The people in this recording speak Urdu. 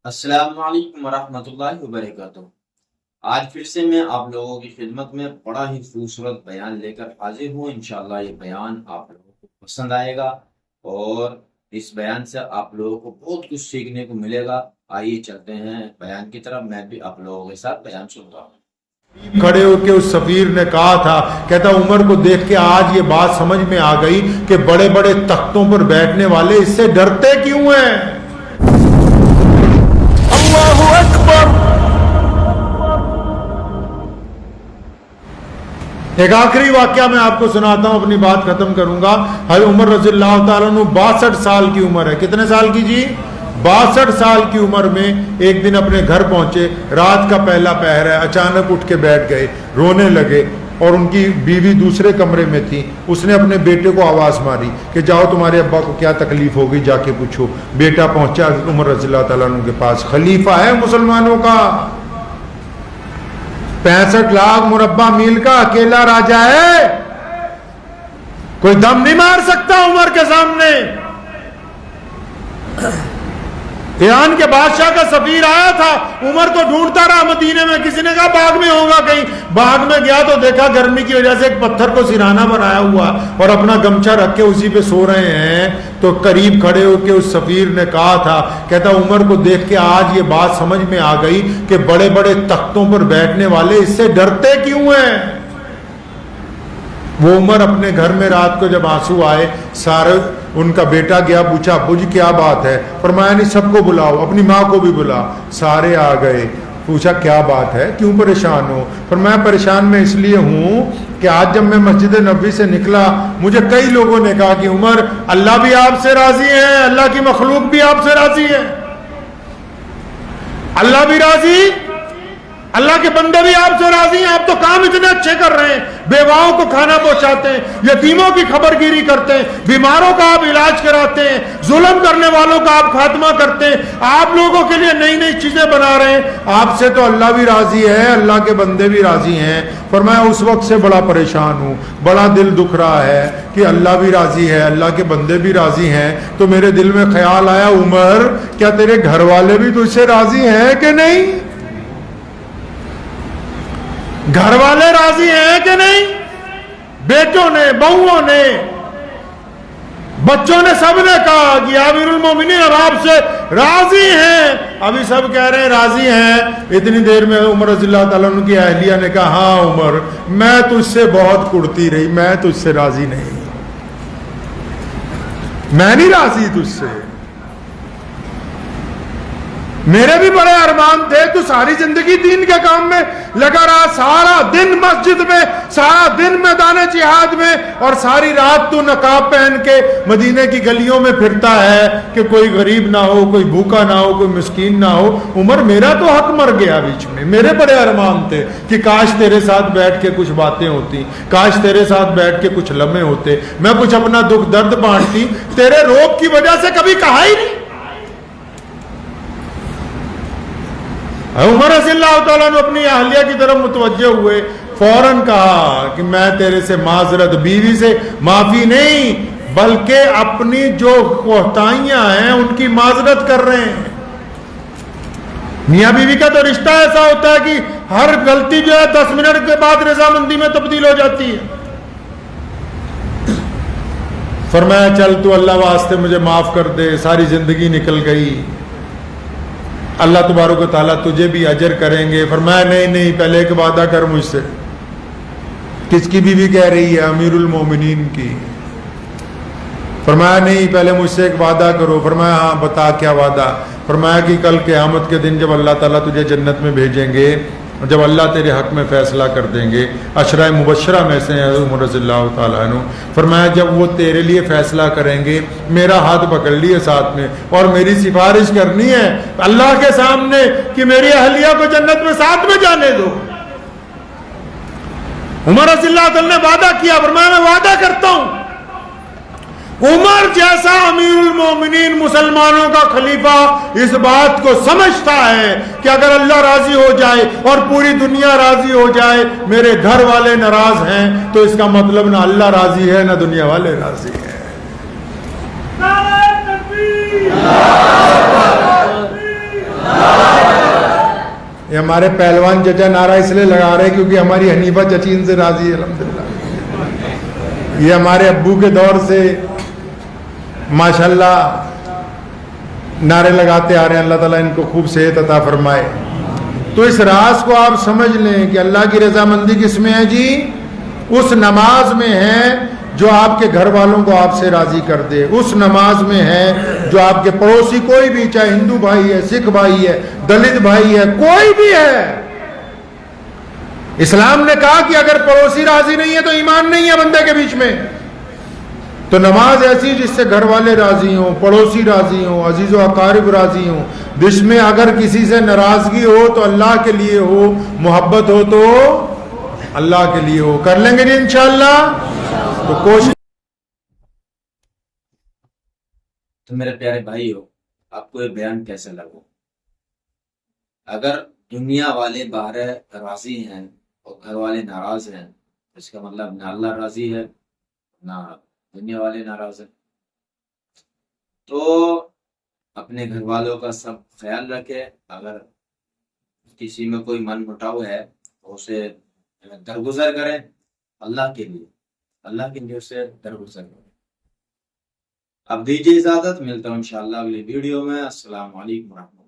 السلام علیکم ورحمۃ اللہ وبرکاتہ۔ آج پھر سے میں آپ لوگوں کی خدمت میں بڑا ہی خوبصورت بیان لے کر حاضر ہوں۔ انشاءاللہ یہ بیان آپ لوگوں کو پسند آئے گا اور اس بیان سے آپ لوگوں کو بہت کچھ سیکھنے کو ملے گا۔ آئیے چلتے ہیں بیان کی طرف، میں بھی آپ لوگوں کے ساتھ بیان سنتا ہوں۔ کھڑے ہو کے اس سفیر نے کہا تھا، کہتا عمر کو دیکھ کے آج یہ بات سمجھ میں آ گئی کہ بڑے بڑے تختوں پر بیٹھنے والے اس سے ڈرتے کیوں ہیں۔ اللہ اکبر۔ ایک آخری واقعہ میں آپ کو سناتا ہوں، اپنی بات ختم کروں گا۔ حضرت عمر رضی اللہ تعالیٰ عنہ 62 سال کی عمر ہے۔ کتنے سال کی جی؟ 62 سال کی عمر میں ایک دن اپنے گھر پہنچے، رات کا پہلا پہر ہے، اچانک اٹھ کے بیٹھ گئے، رونے لگے، اور ان کی بیوی دوسرے کمرے میں تھی۔ اس نے اپنے بیٹے کو آواز ماری کہ جاؤ تمہارے ابا کو کیا تکلیف ہوگی، جا کے پوچھو۔ بیٹا پہنچا عمر رضی اللہ تعالیٰ عنہ کے پاس، خلیفہ ہے مسلمانوں کا، 65 لاکھ مربع میل کا اکیلا راجا ہے، کوئی دم نہیں مار سکتا عمر کے سامنے۔ ایران کے بادشاہ کا سفیر آیا تھا، عمر کو ڈھونڈتا رہا مدینے میں، کسی نے کہا باغ میں ہوگا کہیں۔ باغ میں گیا تو دیکھا گرمی کی وجہ سے ایک پتھر کو سرہانہ بنایا ہوا اور اپنا گمچھا رکھ کے اسی پہ سو رہے ہیں۔ تو قریب کھڑے ہو کے اس سفیر نے کہا تھا، کہتا عمر کو دیکھ کے آج یہ بات سمجھ میں آ گئی کہ بڑے بڑے تختوں پر بیٹھنے والے اس سے ڈرتے کیوں ہیں۔ وہ عمر اپنے گھر میں رات کو جب آنسو آئے، سارے ان کا بیٹا گیا، پوچھا ابو جی کیا بات ہے؟ فرمایا نہیں سب کو بلاؤ، اپنی ماں کو بھی بلا۔ سارے آ گئے، پوچھا کیا بات ہے، کیوں پریشان ہو؟ فرمایا پریشان میں اس لیے ہوں کہ آج جب میں مسجد نبوی سے نکلا، مجھے کئی لوگوں نے کہا کہ عمر اللہ بھی آپ سے راضی ہے، اللہ کی مخلوق بھی آپ سے راضی ہے، اللہ بھی راضی، اللہ کے بندے بھی آپ سے راضی ہیں، آپ تو کام اتنے اچھے کر رہے ہیں، بیواؤں کو کھانا پہنچاتے ہیں، یتیموں کی خبر گیری کرتے ہیں، بیماروں کا آپ علاج کراتے ہیں، ظلم کرنے والوں کا آپ خاتمہ کرتے ہیں، آپ لوگوں کے لیے نئی نئی چیزیں بنا رہے ہیں، آپ سے تو اللہ بھی راضی ہے، اللہ کے بندے بھی راضی ہیں۔ فرمایا اس وقت سے بڑا پریشان ہوں، بڑا دل دکھ رہا ہے کہ اللہ بھی راضی ہے، اللہ کے بندے بھی راضی ہیں۔ تو میرے دل میں خیال آیا عمر کیا تیرے گھر والے بھی تجھ سے راضی ہیں کہ نہیں؟ گھر والے راضی ہیں کہ نہیں؟ بیٹوں نے، بہووں نے، بچوں نے، سب نے کہا کہ امیر المومنین اب آپ سے راضی ہیں۔ ابھی سب کہہ رہے ہیں راضی ہیں، اتنی دیر میں عمر رضی اللہ تعالیٰ عنہ کی اہلیہ نے کہا ہاں عمر میں تجھ سے بہت کڑتی رہی، میں تجھ سے راضی نہیں، میں نہیں راضی تجھ سے، میرے بھی بڑے ارمان تھے، تو ساری زندگی دین کے کام میں لگا رہا، سارا دن مسجد میں، سارا دن میدان جہاد میں، اور ساری رات تو نقاب پہن کے مدینے کی گلیوں میں پھرتا ہے کہ کوئی غریب نہ ہو، کوئی بھوکا نہ ہو، کوئی مسکین نہ ہو۔ عمر میرا تو حق مر گیا بیچ میں، میرے بڑے ارمان تھے کہ کاش تیرے ساتھ بیٹھ کے کچھ باتیں ہوتی، کاش تیرے ساتھ بیٹھ کے کچھ لمحے ہوتے، میں کچھ اپنا دکھ درد بانٹتی، تیرے روب کی وجہ سے کبھی کہا ہی نہیں۔ عمر رضی اللہ تعالیٰ نے اپنی اہلیہ کی طرف متوجہ ہوئے، فوراً کہا کہ میں تیرے سے معذرت، بیوی سے معافی نہیں بلکہ اپنی جو کوتاہیاں ہیں ان کی معذرت کر رہے ہیں۔ میاں بیوی کا تو رشتہ ایسا ہوتا ہے کہ ہر غلطی جو ہے 10 منٹ کے بعد رضامندی میں تبدیل ہو جاتی ہے۔ فرمایا چل تو اللہ واسطے مجھے معاف کر دے، ساری زندگی نکل گئی، اللہ تبارک و تعالیٰ تجھے بھی اجر کریں گے۔ فرمایا نہیں پہلے ایک وعدہ کر مجھ سے۔ کس کی بیوی کہہ رہی ہے؟ امیر المومنین کی۔ فرمایا نہیں پہلے مجھ سے ایک وعدہ کرو۔ فرمایا ہاں بتا کیا وعدہ؟ فرمایا کہ کل قیامت کے دن جب اللہ تعالیٰ تجھے جنت میں بھیجیں گے، جب اللہ تیرے حق میں فیصلہ کر دیں گے، عشرہ مبشرہ میں سے ہیں عمر رضی اللہ تعالیٰ عنہ، فرمایا جب وہ تیرے لیے فیصلہ کریں گے میرا ہاتھ پکڑ لیے ساتھ میں اور میری سفارش کرنی ہے اللہ کے سامنے کہ میری اہلیہ کو جنت میں ساتھ میں جانے دو۔ عمر رضی اللہ تعالیٰ نے وعدہ کیا، فرمایا میں وعدہ کرتا ہوں عمر جیسا امیر المومنین مسلمانوں کا خلیفہ اس بات کو سمجھتا ہے کہ اگر اللہ راضی ہو جائے اور پوری دنیا راضی ہو جائے، میرے گھر والے ناراض ہیں تو اس کا مطلب نہ اللہ راضی ہے نہ دنیا والے راضی ہیں۔ نعرہ تکبیر! ہمارے پہلوان چچا نعرہ اس لیے لگا رہے کیونکہ ہماری حنیفہ چچی ان سے راضی ہے الحمدللہ. یہ ہمارے ابو کے دور سے ماشاءاللہ نعرے لگاتے آ رہے ہیں. اللہ تعالیٰ ان کو خوب صحت عطا فرمائے. تو اس راز کو آپ سمجھ لیں کہ اللہ کی رضامندی کس میں ہے جی؟ اس نماز میں ہے جو آپ کے گھر والوں کو آپ سے راضی کر دے. اس نماز میں ہے جو آپ کے پڑوسی کوئی بھی، چاہے ہندو بھائی ہے، سکھ بھائی ہے، دلت بھائی ہے، کوئی بھی ہے. اسلام نے کہا کہ اگر پڑوسی راضی نہیں ہے تو ایمان نہیں ہے بندے کے بیچ میں. تو نماز ایسی جس سے گھر والے راضی ہوں، پڑوسی راضی ہوں، عزیز و اقارب راضی ہوں، جس میں اگر کسی سے ناراضگی ہو تو اللہ کے لیے ہو، محبت ہو تو اللہ کے لیے ہو. کر لیں گے جی انشاءاللہ. تو کوشش. تو میرے پیارے بھائیو، آپ کو یہ بیان کیسا لگا؟ اگر دنیا والے باہر راضی ہیں اور گھر والے ناراض ہیں، اس کا مطلب نہ اللہ راضی ہے نہ دنیا والے ناراض ہیں. تو اپنے گھر والوں کا سب خیال رکھے. اگر کسی میں کوئی من مٹاؤ ہے تو اسے درگزر کریں اللہ کے لیے، اللہ کے لیے اسے درگزر کریں. اب دیجیے اجازت، ملتا ہوں انشاءاللہ اگلی ویڈیو میں. السلام علیکم ورحمۃ اللہ.